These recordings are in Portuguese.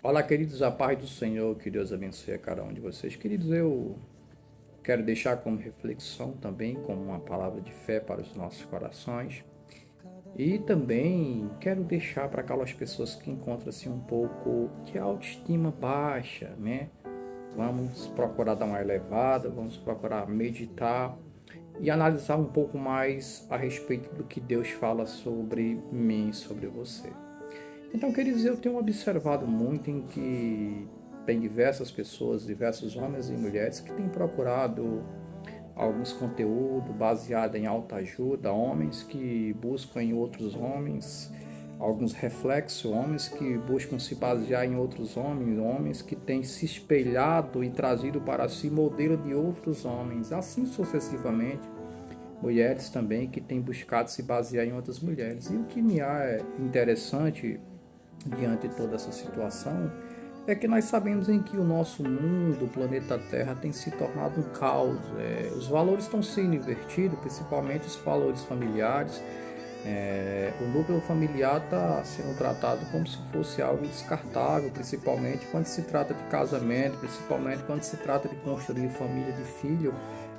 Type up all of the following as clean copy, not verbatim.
Olá, queridos, a paz do Senhor, que Deus abençoe a cada um de vocês. Queridos, eu quero deixar como reflexão também, como uma palavra de fé para os nossos corações. E também quero deixar para aquelas pessoas que encontram-se um pouco de autoestima baixa, né? Vamos procurar dar uma elevada, vamos procurar meditar e analisar um pouco mais a respeito do que Deus fala sobre mim, sobre você. Então, queridos, eu tenho observado muito em que tem diversas pessoas, diversos homens e mulheres que têm procurado alguns conteúdos baseados em autoajuda, homens que buscam em outros homens, alguns reflexos, homens que buscam se basear em outros homens, homens que têm se espelhado e trazido para si modelo de outros homens, assim sucessivamente. Mulheres também que têm buscado se basear em outras mulheres. E o que me é interessante diante de toda essa situação é que nós sabemos em que o nosso mundo, o planeta Terra, tem se tornado um caos. Os valores estão sendo invertidos, principalmente os valores familiares. O núcleo familiar está sendo tratado como se fosse algo descartável, principalmente quando se trata de casamento, principalmente quando se trata de construir família de filho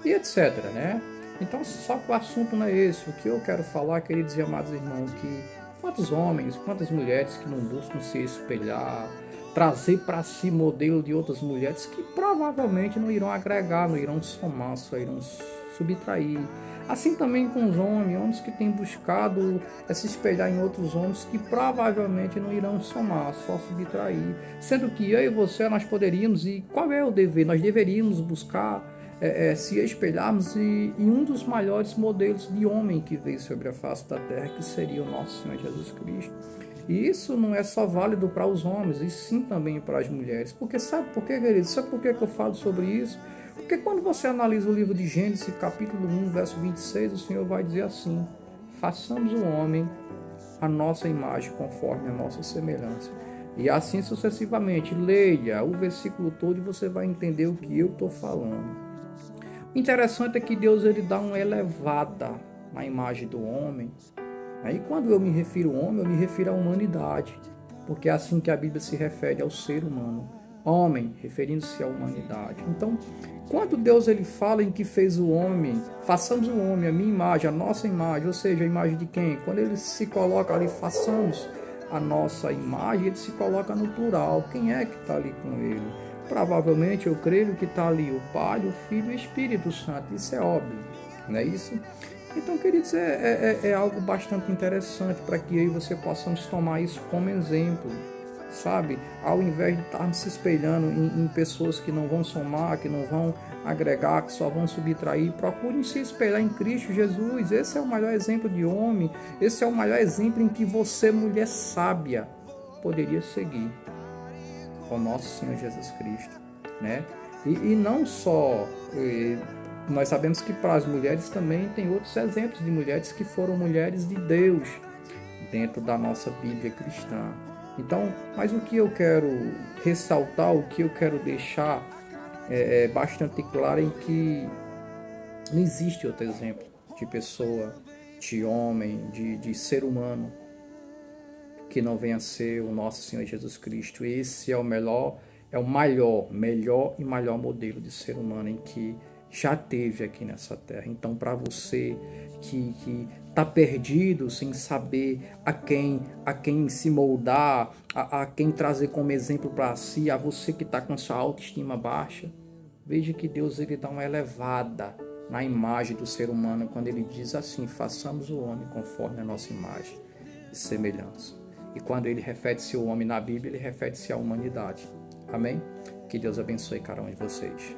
e etc, né? Então, só que o assunto não é esse. O que eu quero falar, queridos e amados irmãos, que quantos homens, quantas mulheres que não buscam se espelhar, trazer para si modelo de outras mulheres que provavelmente não irão agregar, não irão somar, só irão subtrair. Assim também com os homens, homens que têm buscado se espelhar em outros homens que provavelmente não irão somar, só subtrair. Sendo que eu e você, nós poderíamos, e qual é o dever? Nós deveríamos buscar se espelharmos em um dos maiores modelos de homem que veio sobre a face da terra, que seria o nosso Senhor Jesus Cristo. E isso não é só válido para os homens, e sim também para as mulheres. Porque sabe por quê, querido? Sabe por que eu falo sobre isso? Porque quando você analisa o livro de Gênesis, capítulo 1, verso 26, o Senhor vai dizer assim: façamos o homem a nossa imagem, conforme a nossa semelhança. E assim sucessivamente. Leia o versículo todo e você vai entender o que eu estou falando. O interessante é que Deus ele dá uma elevada na imagem do homem. Aí quando eu me refiro ao homem, eu me refiro à humanidade, porque é assim que a Bíblia se refere ao ser humano. Homem, referindo-se à humanidade. Então, quando Deus ele fala em que fez o homem, façamos o homem, a minha imagem, a nossa imagem, ou seja, a imagem de quem? Quando ele se coloca ali, façamos a nossa imagem, ele se coloca no plural. Quem é que está ali com ele? Provavelmente eu creio que está ali o Pai, o Filho e o Espírito Santo. Isso é óbvio, não é isso? Então, queridos, é algo bastante interessante para que eu e você possamos tomar isso como exemplo, sabe? Ao invés de estarmos se espelhando em pessoas que não vão somar, que não vão agregar, que só vão subtrair, procurem se espelhar em Cristo Jesus. Esse é o maior exemplo de homem, esse é o maior exemplo em que você, mulher sábia, poderia seguir com nosso Senhor Jesus Cristo, né? E não só nós sabemos que para as mulheres também tem outros exemplos de mulheres que foram mulheres de Deus dentro da nossa Bíblia cristã. Então, mas o que eu quero ressaltar, o que eu quero deixar é bastante claro em que não existe outro exemplo de pessoa, de homem, de ser humano que não venha a ser o nosso Senhor Jesus Cristo. Esse é o melhor, é o melhor e maior modelo de ser humano em que já teve aqui nessa terra. Então, para você que está perdido, sem saber a quem se moldar, a quem trazer como exemplo para si, a você que está com sua autoestima baixa, veja que Deus ele dá uma elevada na imagem do ser humano quando ele diz assim: façamos o homem conforme a nossa imagem e semelhança. E quando ele refere-se ao homem na Bíblia, ele refere-se à humanidade. Amém? Que Deus abençoe cada um de vocês.